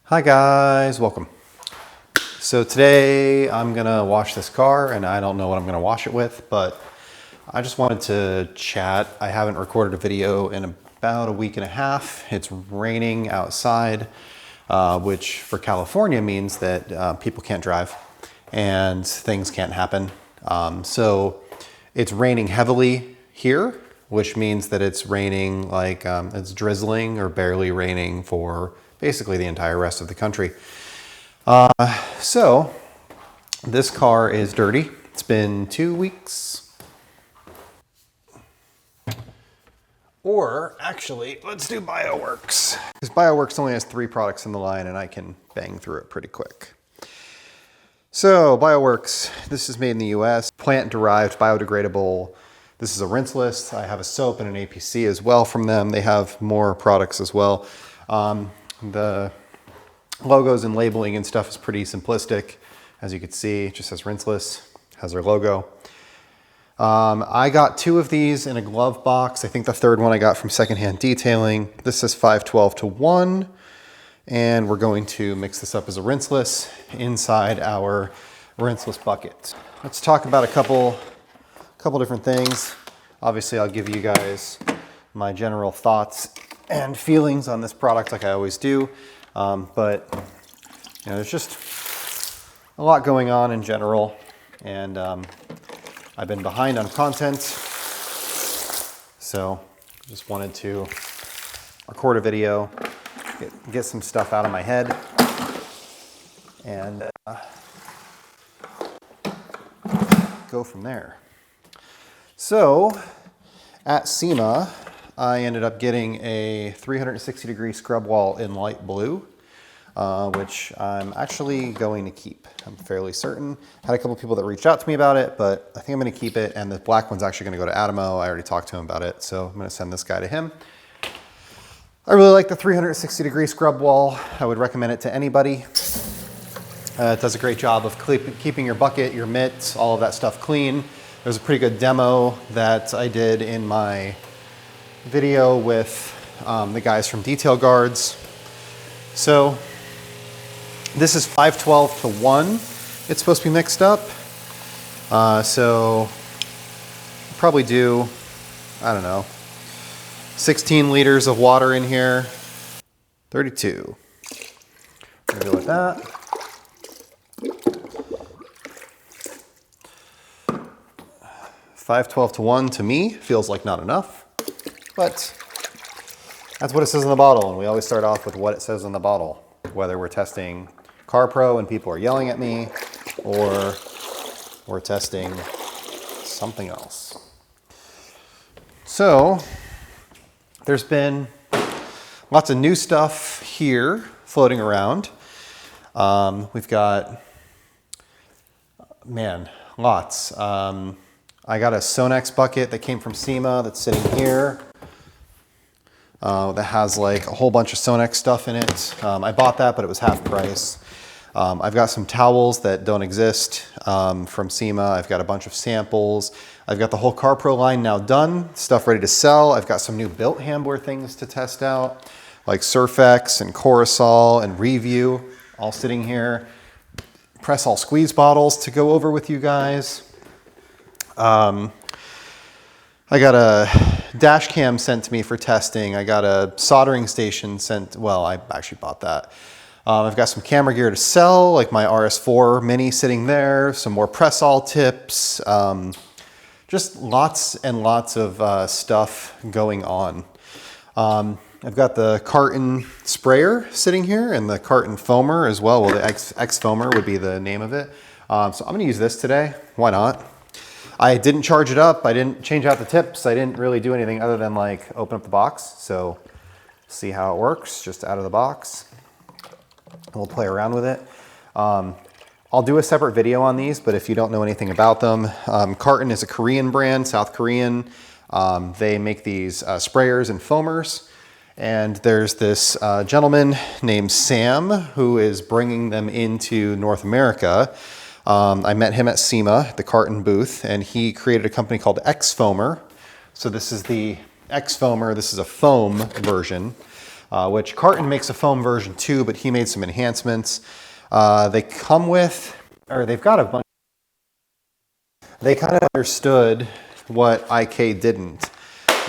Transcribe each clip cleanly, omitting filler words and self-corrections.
Hi guys, welcome. So today I'm gonna wash this car and I don't know what I'm gonna wash it with, but I just wanted to chat. I haven't recorded a video in about a week and a half. It's raining outside, which for California means that people can't drive and things can't happen. So it's raining heavily here, which means that it's raining like it's drizzling or barely raining for basically the entire rest of the country. So this car is dirty. It's been 2 weeks. Or actually, let's do BioWorks. Because BioWorks only has 3 products in the line and I can bang through it pretty quick. So BioWorks, this is made in the US, plant-derived, biodegradable. This is a Rinseless. I have a soap and an APC as well from them. They have more products as well. The logos and labeling and stuff is pretty simplistic. As you can see, it just says Rinseless, has their logo. I got 2 of these in a glove box. I think the third one I got from Secondhand Detailing. This says 512-1, and we're going to mix this up as a Rinseless inside our Rinseless bucket. Let's talk about a couple different things. Obviously, I'll give you guys my general thoughts and feelings on this product like I always do. But you know, there's just a lot going on in general, and I've been behind on content, so just wanted to record a video, get some stuff out of my head, and go from there. So at SEMA, I ended up getting a 360-degree scrub wall in light blue, which I'm actually going to keep. I'm fairly certain. Had a couple people that reached out to me about it, but I think I'm going to keep it. And the black one's actually going to go to Adamo. I already talked to him about it, so I'm going to send this guy to him. I really like the 360-degree scrub wall. I would recommend it to anybody. It does a great job of keeping your bucket, your mitts, all of that stuff clean. There's a pretty good demo that I did in my video with the guys from Detail Guards. So this is 512-1. It's supposed to be mixed up. So I'll probably do, I don't know, 16 liters of water in here. 32. We're gonna go with that. $512-1 to me feels like not enough. But that's what it says in the bottle, and we always start off with what it says in the bottle, whether we're testing CarPro and people are yelling at me, or we're testing something else. So there's been lots of new stuff here floating around. We've got, man, lots. I got a Sonex bucket that came from SEMA that's sitting here. That has like a whole bunch of Sonex stuff in it. I bought that, but it was half price. I've got some towels that don't exist from SEMA. I've got a bunch of samples. I've got the whole CarPro line now done, stuff ready to sell. I've got some new built Hamburg things to test out, like Surfex and Corusol and Review, all sitting here. Press all squeeze bottles to go over with you guys. I got a dash cam sent to me for testing. I got a soldering station sent, well, I actually bought that. I've got some camera gear to sell, like my RS4 Mini sitting there, some more press-all tips, just lots and lots of stuff going on. I've got the Carton sprayer sitting here and the Carton foamer as well. Well, the X foamer would be the name of it. So I'm gonna use this today, why not? I didn't charge it up. I didn't change out the tips. I didn't really do anything other than like open up the box. So see how it works, just out of the box. We'll play around with it. I'll do a separate video on these, but if you don't know anything about them, Carton is a Korean brand, South Korean. They make these sprayers and foamers. And there's this gentleman named Sam who is bringing them into North America. I met him at SEMA, the Carton booth, and he created a company called X Foamer. So this is the X Foamer. This is a foam version. which Carton makes a foam version too, but he made some enhancements. They come with, or they've got a bunch. They kind of understood what IK didn't,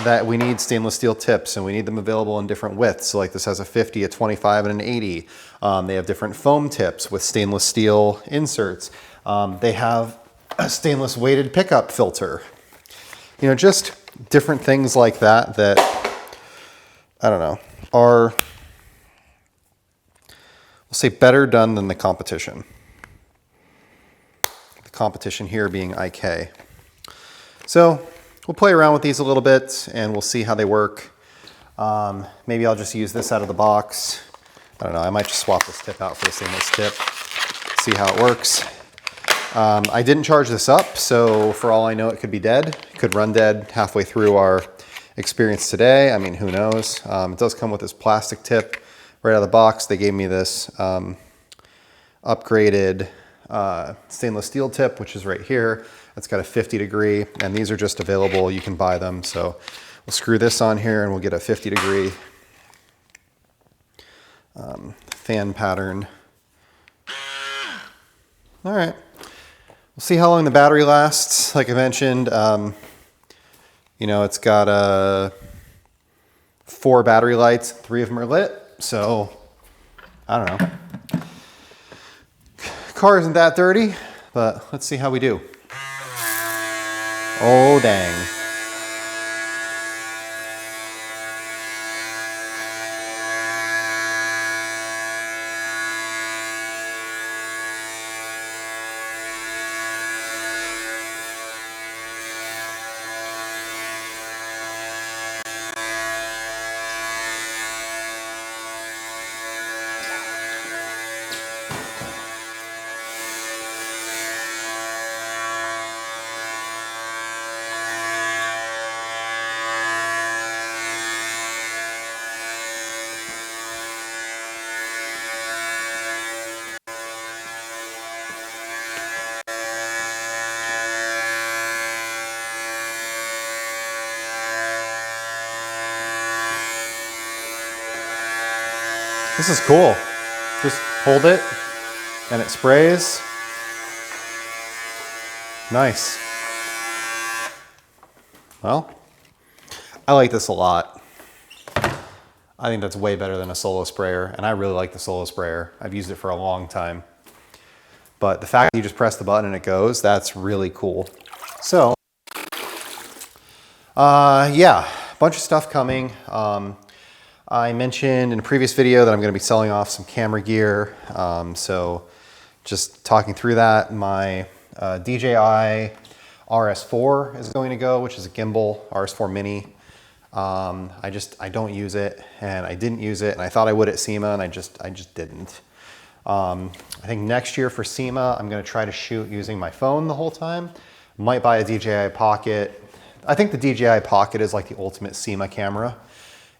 that we need stainless steel tips and we need them available in different widths. So like this has a 50, a 25, and an 80. They have different foam tips with stainless steel inserts. They have a stainless weighted pickup filter. You know, just different things like that that, I don't know, are, we'll say, better done than the competition. The competition here being IK. So we'll play around with these a little bit and we'll see how they work. Maybe I'll just use this out of the box. I don't know, I might just swap this tip out for the stainless tip, see how it works. I didn't charge this up, so for all I know, it could be dead. It could run dead halfway through our experience today. I mean, who knows? It does come with this plastic tip right out of the box. They gave me this upgraded stainless steel tip, which is right here. It's got a 50 degree, and these are just available. You can buy them. So we'll screw this on here and we'll get a 50 degree fan pattern. All right. We'll see how long the battery lasts. Like I mentioned, you know, it's got 4 battery lights, 3 of them are lit. So, I don't know. Car isn't that dirty, but let's see how we do. Oh, dang. This is cool. Just hold it and it sprays. Nice. Well, I like this a lot. I think that's way better than a solo sprayer, and I really like the solo sprayer. I've used it for a long time. But the fact that you just press the button and it goes, that's really cool. So, yeah, a bunch of stuff coming. I mentioned in a previous video that I'm going to be selling off some camera gear. So just talking through that, my DJI RS4 is going to go, which is a gimbal, RS4 Mini. I don't use it, and I didn't use it, and I thought I would at SEMA, and I just didn't. I think next year for SEMA, I'm going to try to shoot using my phone the whole time. Might buy a DJI Pocket. I think the DJI Pocket is like the ultimate SEMA camera.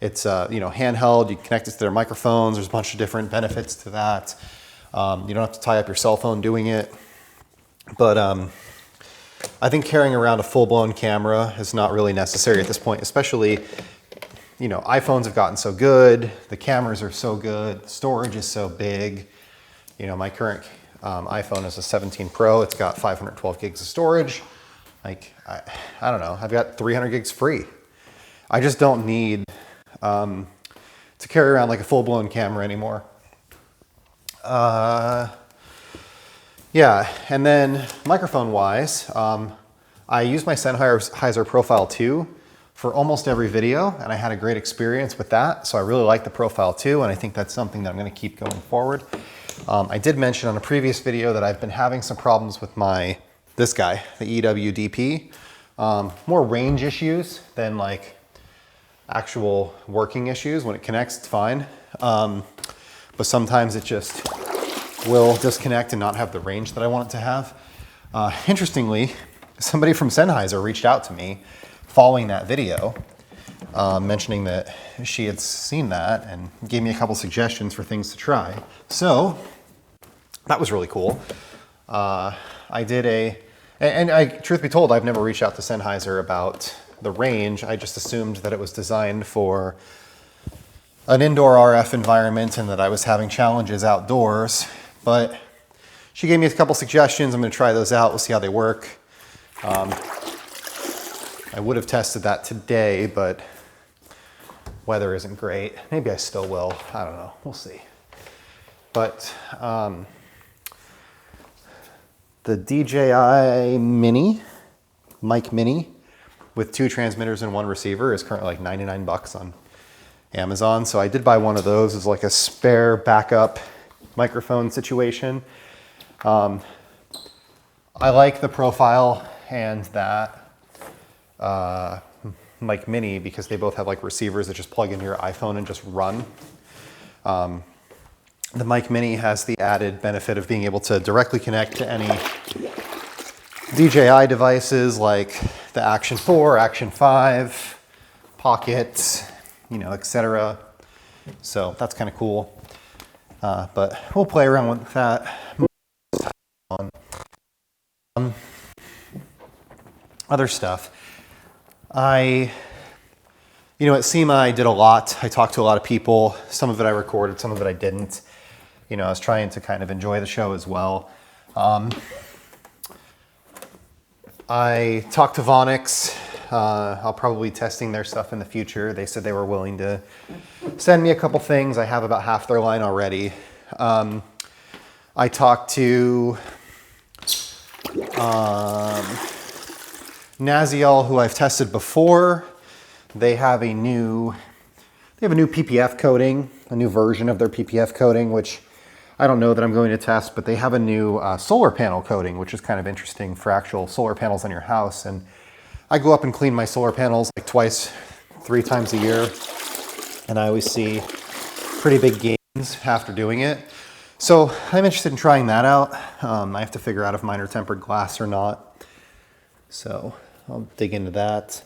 It's you know, handheld, you connect it to their microphones, there's a bunch of different benefits to that. You don't have to tie up your cell phone doing it. But I think carrying around a full-blown camera is not really necessary at this point, especially, you know, iPhones have gotten so good, the cameras are so good, storage is so big. You know, my current iPhone is a 17 Pro, it's got 512 gigs of storage. Like, I don't know, I've got 300 gigs free. I just don't need to carry around like a full-blown camera anymore. Yeah, and then microphone-wise, I use my Sennheiser Profile 2 for almost every video, and I had a great experience with that, so I really like the Profile 2, and I think that's something that I'm going to keep going forward. I did mention on a previous video that I've been having some problems with this guy, the EWDP. More range issues than like actual working issues. When it connects, it's fine. But sometimes it just will disconnect and not have the range that I want it to have. Interestingly, somebody from Sennheiser reached out to me following that video, mentioning that she had seen that and gave me a couple suggestions for things to try. So that was really cool. I did truth be told, I've never reached out to Sennheiser about the range. I just assumed that it was designed for an indoor RF environment and that I was having challenges outdoors. But she gave me a couple suggestions. I'm going to try those out. We'll see how they work. I would have tested that today, but weather isn't great. Maybe I still will. I don't know. We'll see. But the DJI Mini, Mic Mini, with 2 transmitters and 1 receiver is currently like 99 bucks on Amazon. So I did buy one of those as like a spare backup microphone situation. I like the profile and that Mic Mini because they both have like receivers that just plug into your iPhone and just run. The Mic Mini has the added benefit of being able to directly connect to any DJI devices like the Action 4, Action 5, Pocket, you know, etc. So that's kind of cool. But we'll play around with that. Other stuff. At SEMA I did a lot. I talked to a lot of people. Some of it I recorded, some of it I didn't. You know, I was trying to kind of enjoy the show as well. I talked to Vonix. I'll probably be testing their stuff in the future. They said they were willing to send me a couple things. I have about half their line already. I talked to Naziol, who I've tested before. They have a new PPF coating, a new version of their PPF coating, which I don't know that I'm going to test, but they have a new solar panel coating, which is kind of interesting for actual solar panels on your house. And I go up and clean my solar panels like 3 times a year, and I always see pretty big gains after doing it. So I'm interested in trying that out. I have to figure out if mine are tempered glass or not. So I'll dig into that.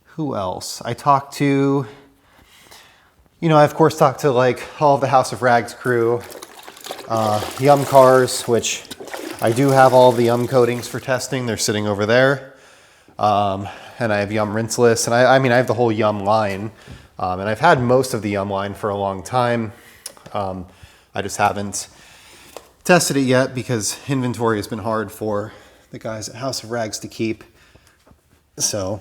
Who else? I talked to, I of course talked to like all of the House of Rags crew, Yum cars, which I do have all of the Yum coatings for testing. They're sitting over there. And I have Yum Rinseless, and I have the whole Yum line. And I've had most of the Yum line for a long time. I just haven't tested it yet because inventory has been hard for the guys at House of Rags to keep. So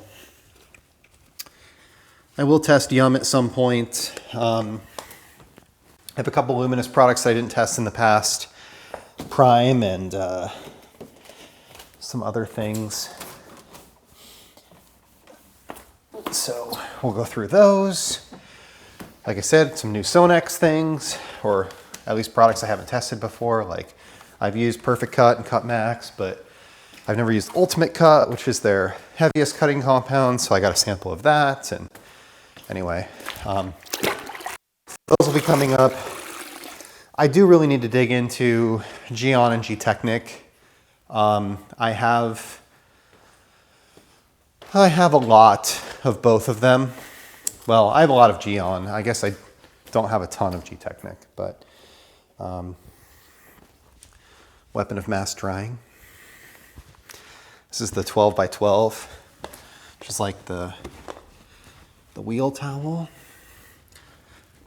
I will test Yum at some point. I have a couple Luminous products I didn't test in the past. Prime and some other things. So we'll go through those. Like I said, some new Sonex things, or at least products I haven't tested before. Like I've used Perfect Cut and Cut Max, but I've never used Ultimate Cut, which is their heaviest cutting compound. So I got a sample of that. And anyway, those will be coming up. I do really need to dig into Geon and G-Technic. I have a lot of both of them. Well, I have a lot of Geon. I guess I don't have a ton of G-Technic, but weapon of mass drying. This is the 12 by 12, which is like the wheel towel.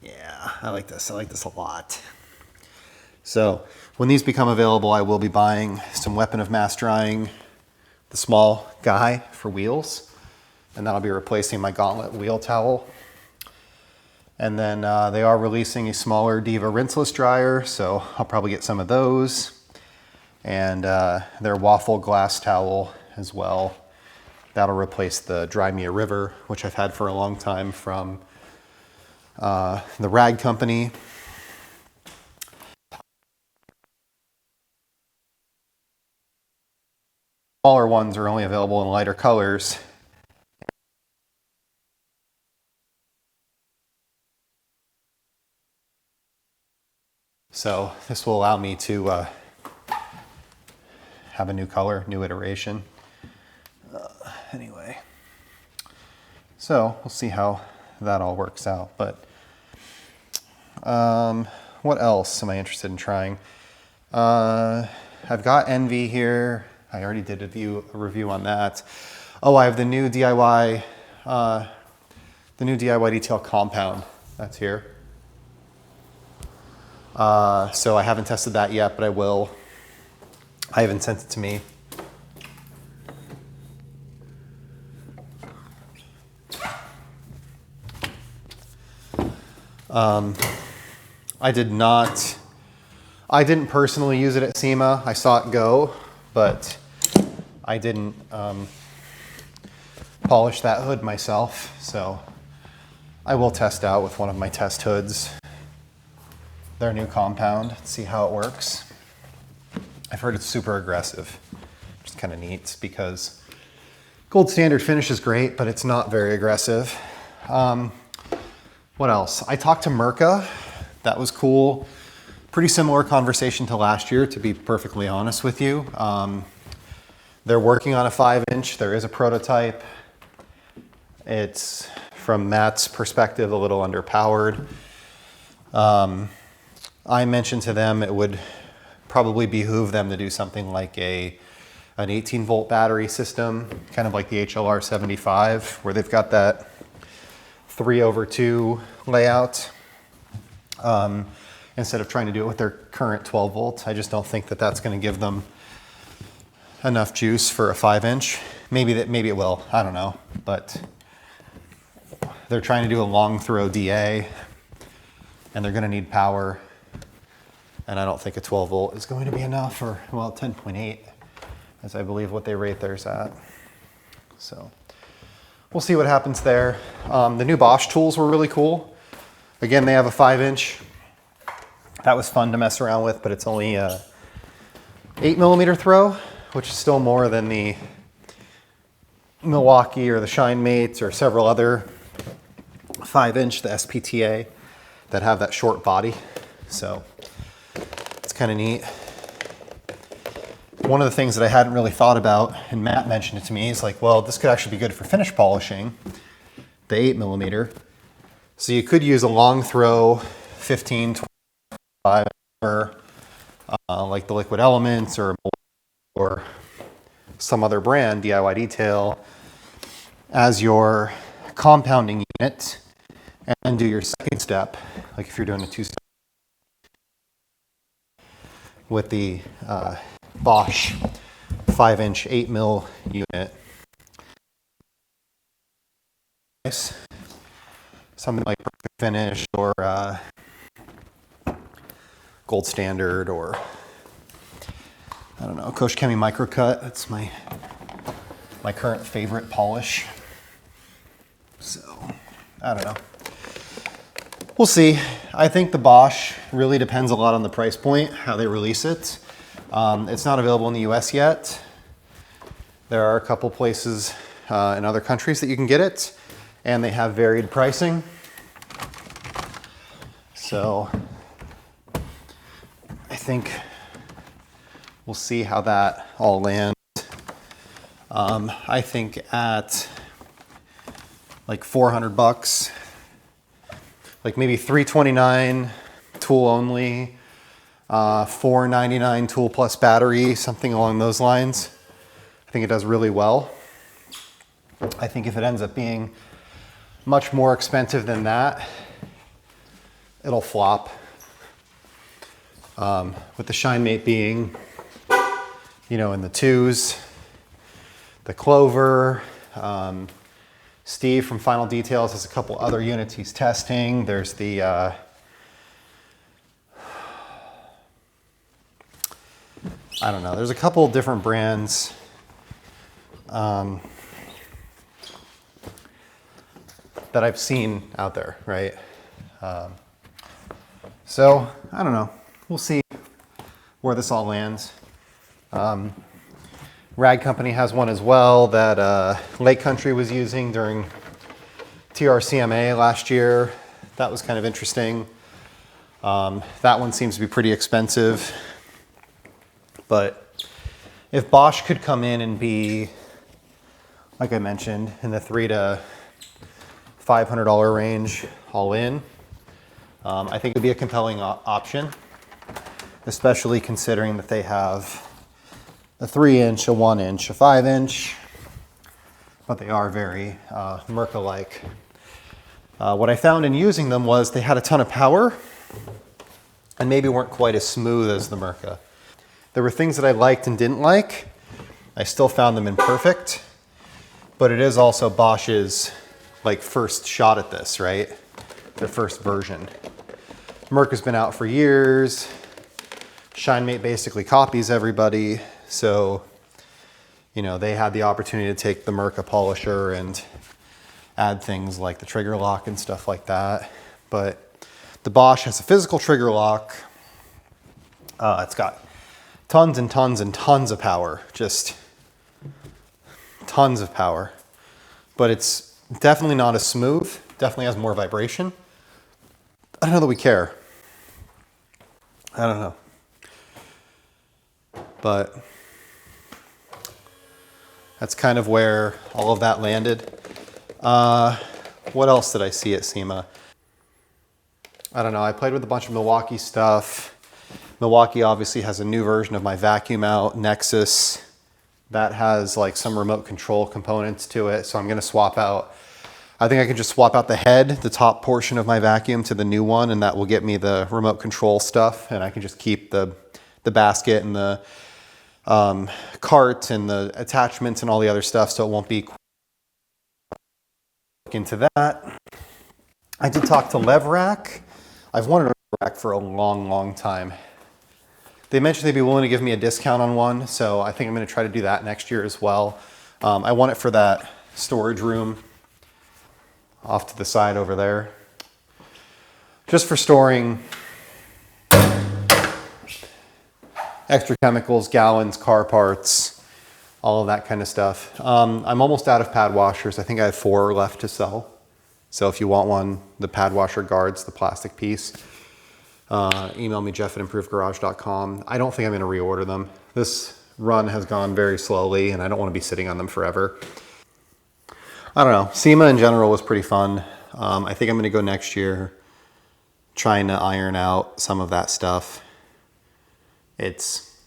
Yeah, I like this. I like this a lot. So when these become available, I will be buying some weapon of mass drying, the small guy for wheels, and that'll be replacing my Gauntlet wheel towel. And then they are releasing a smaller Diva rinseless dryer, so I'll probably get some of those. And their waffle glass towel as well. That'll replace the Dry Me a River, which I've had for a long time from the Rag Company. Smaller ones are only available in lighter colors. So this will allow me to have a new color, new iteration. Anyway, so we'll see how that all works out. But what else am I interested in trying? I've got Envy here. I already did a review on that. Oh, I have the new DIY the new DIY detail compound that's here. So I haven't tested that yet, but I will. I haven't sent it to me. I didn't personally use it at SEMA. I saw it go, but I didn't polish that hood myself. So I will test out with one of my test hoods their new compound, see how it works. I've heard it's super aggressive, which is kind of neat because gold standard finish is great, but it's not very aggressive. What else? I talked to Mirka. That was cool. Pretty similar conversation to last year, to be perfectly honest with you. They're working on a 5-inch. There is a prototype. It's, from Matt's perspective, a little underpowered. I mentioned to them it would probably behoove them to do something like an 18-volt battery system, kind of like the HLR75, where they've got that 3/2 layout. Instead of trying to do it with their current 12 volts. I just don't think that that's going to give them enough juice for a 5-inch. Maybe it will, I don't know. But they're trying to do a long throw DA and they're going to need power. And I don't think a 12 volt is going to be enough, or, well, 10.8 is I believe what they rate theirs at. So we'll see what happens there. The new Bosch tools were really cool. Again, they have a 5-inch. That was fun to mess around with, but it's only a 8mm throw, which is still more than the Milwaukee or the ShineMates or several other 5-inch, the SPTA, that have that short body. So it's kind of neat. One of the things that I hadn't really thought about, and Matt mentioned it to me, is like, well, this could actually be good for finish polishing, the 8mm. So you could use a long throw 15, 25, like the Liquid Elements or some other brand, DIY Detail, as your compounding unit, and then do your second step, like if you're doing a 2-step, with the Bosch 5-inch 8mm unit. Nice. Something like Perfect Finish or Gold Standard, or I don't know, Kosh Chemi Microcut. That's my current favorite polish. So I don't know. We'll see. I think the Bosch really depends a lot on the price point, how they release it. It's not available in the US yet. There are a couple places in other countries that you can get it, and they have varied pricing. So I think we'll see how that all lands. I think at like $400, like maybe $329 tool only, $499 tool plus battery, something along those lines. I think it does really well. I think if it ends up being much more expensive than that, it'll flop. With the ShineMate being, you know, in the 2s, the Clover, Steve from Final Details has a couple other units he's testing. There's the I don't know, there's a couple different brands that I've seen out there, right? So I don't know, we'll see where this all lands. Rag Company has one as well that Lake Country was using during TRCMA last year. That was kind of interesting. That one seems to be pretty expensive. But if Bosch could come in and be, like I mentioned, in the $300 to $500 range all in, I think it would be a compelling option, especially considering that they have a 3-inch, a 1-inch, a 5-inch, but they are very Mirka-like. What I found in using them was they had a ton of power and maybe weren't quite as smooth as the Mirka. There were things that I liked and didn't like. I still found them imperfect, but it is also Bosch's like first shot at this, right? Their first version. Mirka's been out for years. ShineMate basically copies everybody. So, you know, they had the opportunity to take the Mirka polisher and add things like the trigger lock and stuff like that. But the Bosch has a physical trigger lock. It's got tons and tons and tons of power, just tons of power. But it's definitely not as smooth, definitely has more vibration. I don't know that we care. I don't know. But that's kind of where all of that landed. What else did I see at SEMA? I don't know, I played with a bunch of Milwaukee stuff. Milwaukee obviously has a new version of my vacuum out, Nexus. That has like some remote control components to it. So I'm gonna swap out, I think I can just swap out the head, the top portion of my vacuum to the new one, and that will get me the remote control stuff. And I can just keep the basket and the cart and the attachments and all the other stuff, so it won't be into that. I did talk to LevRack. I've wanted a rack for a long time. They mentioned they'd be willing to give me a discount on one, so I think I'm going to try to do that next year as well. I want it for that storage room off to the side over there, just for storing extra chemicals, gallons, car parts, all of that kind of stuff. I'm almost out of pad washers. I think I have 4 left to sell. So if you want one, the pad washer guards, the plastic piece, email me, jeff@improvedgarage.com. I don't think I'm going to reorder them. This run has gone very slowly and I don't want to be sitting on them forever. I don't know. SEMA in general was pretty fun. I think I'm going to go next year trying to iron out some of that stuff. It's,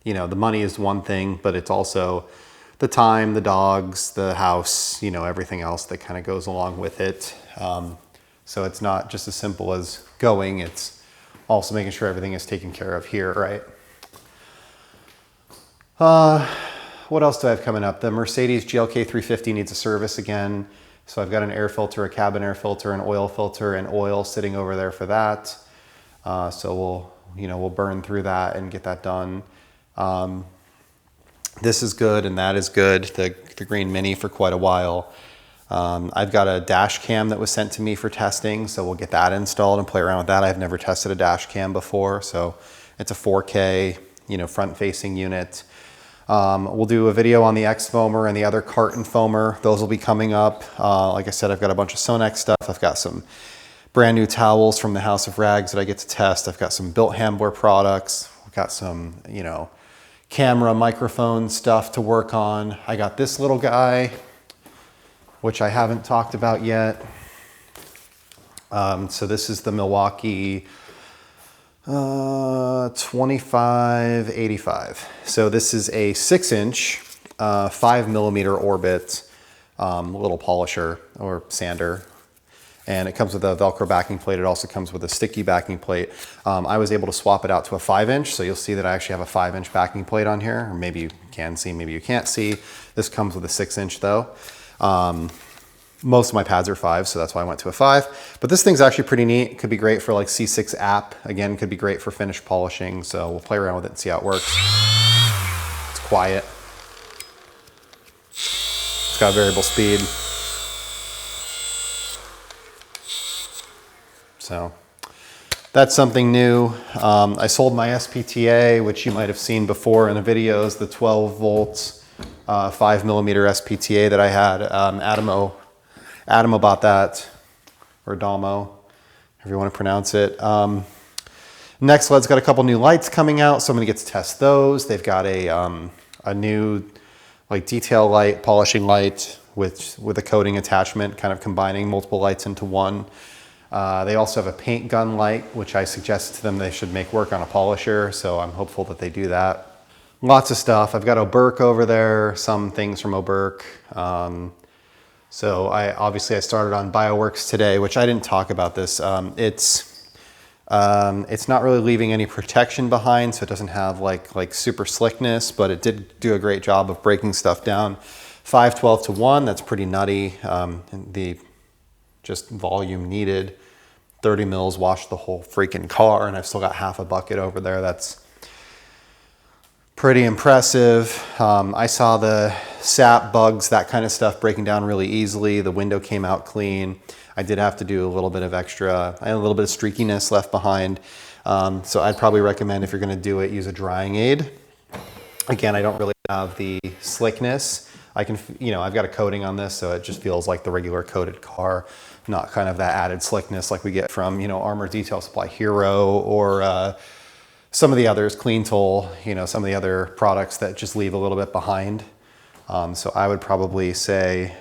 you know, the money is one thing, but it's also the time, the dogs, the house, you know, everything else that kind of goes along with it. So it's not just as simple as going, it's also making sure everything is taken care of here, right? What else do I have coming up? The Mercedes GLK 350 needs a service again. So I've got an air filter, a cabin air filter, an oil filter, and oil sitting over there for that. So we'll burn through that and get that done. This is good and that is good, the green Mini for quite a while. I've got a dash cam that was sent to me for testing, so we'll get that installed and play around with that. I've never tested a dash cam before, so it's a 4K, front-facing unit. We'll do a video on the X foamer and the other Carton foamer. Those will be coming up. Like I said, I've got a bunch of Sonex stuff. I've got some brand new towels from the House of Rags that I get to test. I've got some Built Hambler products. I've got some, camera, microphone stuff to work on. I got this little guy, which I haven't talked about yet. So this is the Milwaukee 2585. So this is a 6-inch, 5mm orbit little polisher or sander. And it comes with a Velcro backing plate. It also comes with a sticky backing plate. I was able to swap it out to a 5-inch. So you'll see that I actually have a 5-inch backing plate on here. Or maybe you can see, maybe you can't see. This comes with a 6-inch though. Most of my pads are 5, so that's why I went to a 5. But this thing's actually pretty neat. It could be great for like C6 app. Again, could be great for finished polishing. So we'll play around with it and see how it works. It's quiet. It's got variable speed. So that's something new. I sold my SPTA, which you might have seen before in the videos, the 12 volts, 5mm SPTA that I had. Adamo bought that, or Damo, however you want to pronounce it. NextLED's got a couple new lights coming out, so I'm gonna get to test those. They've got a new detail light, polishing light with a coating attachment, kind of combining multiple lights into one. They also have a paint gun light, which I suggested to them they should make work on a polisher, so I'm hopeful that they do that. Lots of stuff. I've got Oberk over there, some things from Oberk. So obviously I started on BioWorks today, which I didn't talk about this. It's not really leaving any protection behind, so it doesn't have like super slickness, but it did do a great job of breaking stuff down. 512 to 1, that's pretty nutty. The just volume needed. 30 mils washed the whole freaking car, and I've still got half a bucket over there. That's pretty impressive. I saw the sap, bugs, that kind of stuff breaking down really easily. The window came out clean. I did have to do a little bit of extra, I had a little bit of streakiness left behind. So I'd probably recommend, if you're gonna do it, use a drying aid. Again, I don't really have the slickness. I can, I've got a coating on this, so it just feels like the regular coated car, not kind of that added slickness like we get from, Armor Detail Supply Hero or some of the others, Clean Tool, some of the other products that just leave a little bit behind. So I would probably say,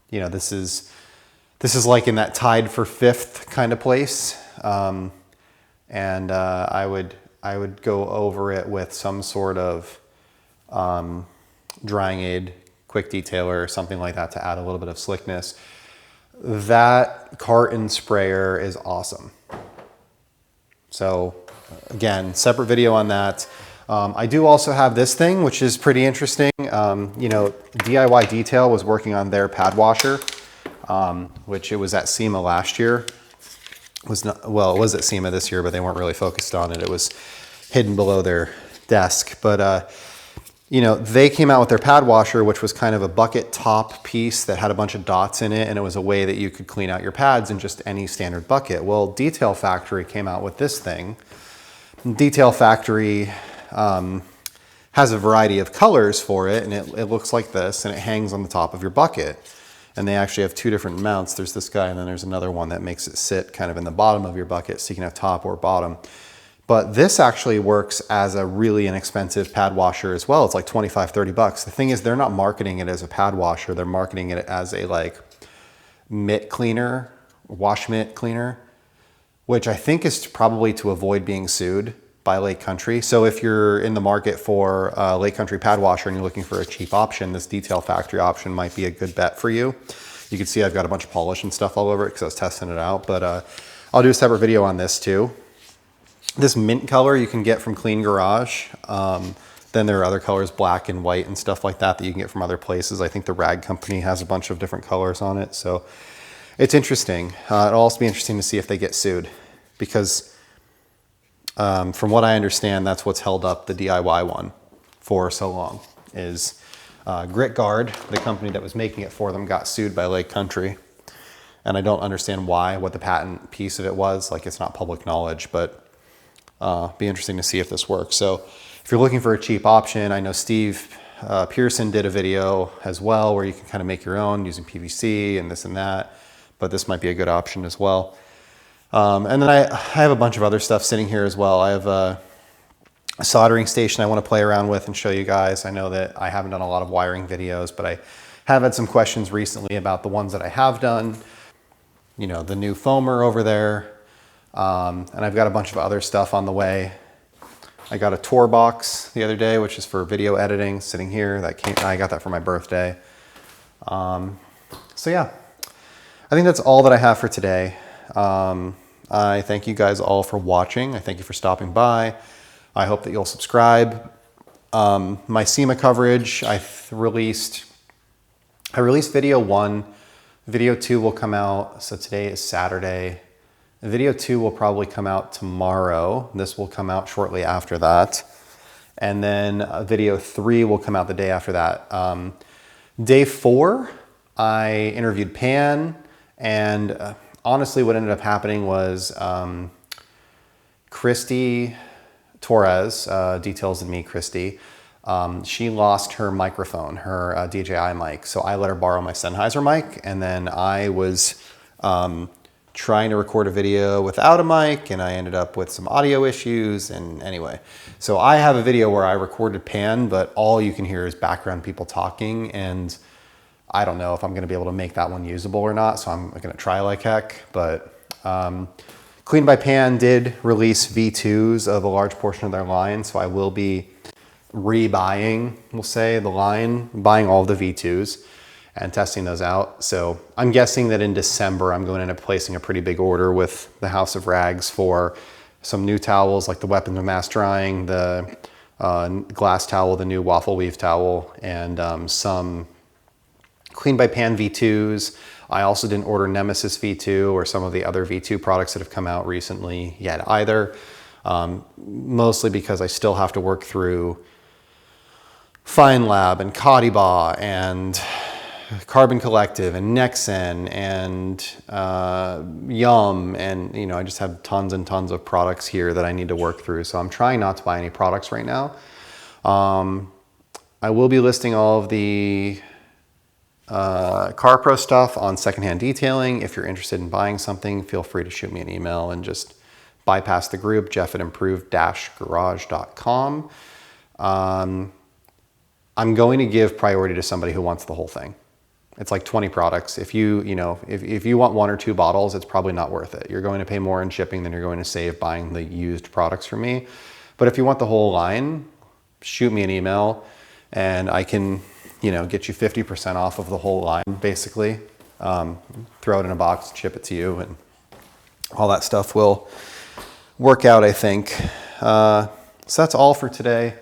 this is like in that tied for 5th kind of place. And I would go over it with some sort of drying aid, quick detailer, or something like that to add a little bit of slickness. That Carton sprayer is awesome. So again, separate video on that. I do also have this thing, which is pretty interesting. DIY Detail was working on their pad washer, which it was at SEMA last year. It was at SEMA this year, but they weren't really focused on it. It was hidden below their desk. But they came out with their pad washer, which was kind of a bucket top piece that had a bunch of dots in it, and it was a way that you could clean out your pads in just any standard bucket. Well, Detail Factory came out with this thing. Detail Factory has a variety of colors for it, and it looks like this, and it hangs on the top of your bucket. And they actually have 2 different mounts. There's this guy, and then there's another one that makes it sit kind of in the bottom of your bucket, so you can have top or bottom. But this actually works as a really inexpensive pad washer as well. It's like 25, 30 bucks. The thing is, they're not marketing it as a pad washer. They're marketing it as a mitt cleaner, wash mitt cleaner, which I think is probably to avoid being sued by Lake Country. So if you're in the market for a Lake Country pad washer and you're looking for a cheap option, this Detail Factory option might be a good bet for you. You can see I've got a bunch of polish and stuff all over it because I was testing it out, but I'll do a separate video on this too. This mint color you can get from Clean Garage. Then there are other colors, black and white and stuff like that you can get from other places. I think the Rag Company has a bunch of different colors on it. So it's interesting. It'll also be interesting to see if they get sued, because from what I understand, that's what's held up the DIY one for so long, is Grit Guard, the company that was making it for them, got sued by Lake Country. And I don't understand why, what the patent piece of it was. It's not public knowledge, but be interesting to see if this works. So if you're looking for a cheap option, I know Steve Pearson did a video as well where you can kind of make your own using PVC and this and that, but this might be a good option as well. And then I have a bunch of other stuff sitting here as well. I have a soldering station I want to play around with and show you guys. I know that I haven't done a lot of wiring videos, but I have had some questions recently about the ones that I have done. The new foamer over there. And I've got a bunch of other stuff on the way. I got a tour box the other day, which is for video editing, sitting here. I got that for my birthday. So yeah, I think that's all that I have for today. I thank you guys all for watching. I thank you for stopping by. I hope that you'll subscribe. My SEMA coverage, I released video 1. Video 2 will come out. So today is Saturday. Video 2 will probably come out tomorrow. This will come out shortly after that. And then video 3 will come out the day after that. Day 4, I interviewed Pan, and honestly what ended up happening was Christy Torres, Details and Me, Christy, she lost her microphone, her DJI mic. So I let her borrow my Sennheiser mic, and then I was trying to record a video without a mic, and I ended up with some audio issues. And anyway, so I have a video where I recorded Pan, but all you can hear is background people talking, and I don't know if I'm going to be able to make that one usable or not, so I'm going to try like heck. But Clean by Pan did release V2s of a large portion of their line, so I will be rebuying, we'll say, the line, buying all the V2s. and testing those out. So I'm guessing that in December, I'm going to end up placing a pretty big order with the House of Rags for some new towels, like the Weapons of Mass Drying, the glass towel, the new waffle weave towel, and some Clean by Pan V2s. I also didn't order Nemesis V2 or some of the other V2 products that have come out recently yet either. Mostly because I still have to work through Fine Lab and Kadiba and Carbon Collective and Nexen and Yum, and I just have tons and tons of products here that I need to work through. So I'm trying not to buy any products right now. I will be listing all of the CarPro stuff on Secondhand Detailing. If you're interested in buying something, feel free to shoot me an email and just bypass the group, jeff@improved-garage.com. I'm going to give priority to somebody who wants the whole thing. It's like 20 products. If if you want 1 or 2 bottles, it's probably not worth it. You're going to pay more in shipping than you're going to save buying the used products from me. But if you want the whole line, shoot me an email and I can, get you 50% off of the whole line, basically. Throw it in a box, ship it to you, and all that stuff will work out, I think. So that's all for today.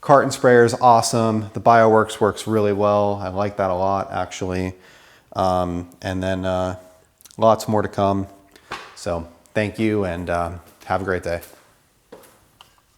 Carton sprayer is awesome. The BioWorks works really well. I like that a lot, actually. And then lots more to come. So thank you, and have a great day.